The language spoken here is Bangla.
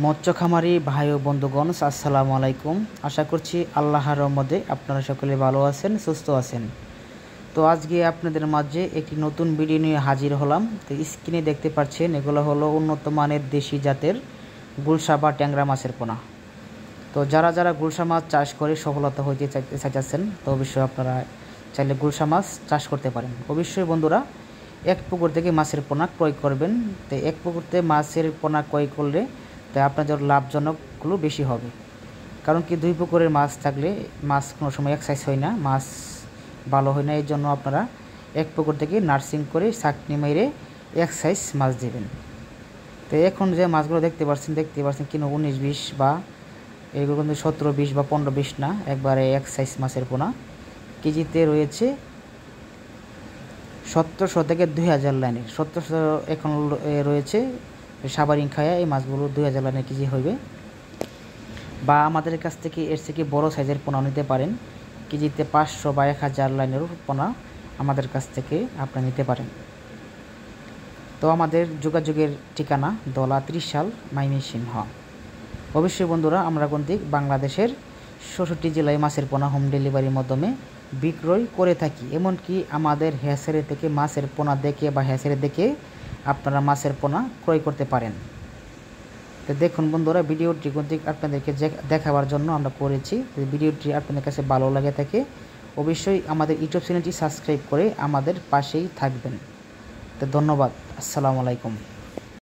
মৎস্য খামারি ভাই ও বন্ধুগণ, আসসালামু আলাইকুম। আশা করছি আল্লাহর রহমতে আপনারা সকলে ভালো আছেন, সুস্থ আছেন। তো আজকে আপনাদের মাঝে একটি নতুন ভিডিও নিয়ে হাজির হলাম। তো স্ক্রিনে দেখতে পাচ্ছেন এগুলো হলো উন্নত মানের দেশি জাতের গুলশা বা ট্যাংরা মাছের পোনা। তো যারা যারা গুলশা মাছ চাষ করে সফলতা হইতে চাইতেছেন, তো অবশ্যই আপনারা চাইলে গুলশা মাছ চাষ করতে পারেন। অবশ্যই বন্ধুরা, এক পুকুর থেকে মাছের পোনা ক্রয় করবেন। তো এক পুকুর থেকে মাছের পোনা ক্রয় করলে তাই আপনাদের লাভজনকগুলো বেশি হবে। কারণ কি, দুই পুকুরের মাছ থাকলে মাছ কোনো সময় এক সাইজ হয় না, মাছ ভালো হয় না। এই জন্য আপনারা এক পুকুর থেকে নার্সিং করে ছাকনি মেরে এক সাইজ মাছ দেবেন। তো এখন যে মাছগুলো দেখতে পাচ্ছেন কিন্তু 19-20 বা এগুলো কিন্তু 17-20 বা 15-20 না, একবারে এক সাইজ মাছের পোনা। কেজিতে রয়েছে 1700 থেকে 2000 লাইনের। 1700 এখন রয়েছে সাবারিং খায়া। এই মাছগুলো 2000 লাইনের কেজি হইবে। বা আমাদের কাছ থেকে এর থেকে বড় সাইজের পোনা নিতে পারেন। কেজিতে 500 বা 1000 লাইনের পোনা আমাদের কাছ থেকে আপনি নিতে পারেন। তো আমাদের যোগাযোগের ঠিকানা দলা 30 ময়মনসিংহ। অবশ্যই বন্ধুরা, আমরা কিন্তু বাংলাদেশের 66 জেলায় মাছের পোনা হোম ডেলিভারির মাধ্যমে বিক্রয় করে থাকি। এমনকি আমাদের হ্যাচারি থেকে মাছের পোনা দেখে বা হ্যাচারি দেখে আপনারা মাছের পোনা ক্রয় করতে পারেন। তো দেখুন বন্ধুরা, ভিডিওটি কিন্তু আপনাদেরকে দেখাবার জন্য আমরা করেছি। ভিডিওটি আপনাদের কাছে ভালো লাগে থাকে অবশ্যই আমাদের ইউটিউব চ্যানেলটি সাবস্ক্রাইব করে আমাদের পাশেই থাকবেন। তো ধন্যবাদ। আসসালামু আলাইকুম।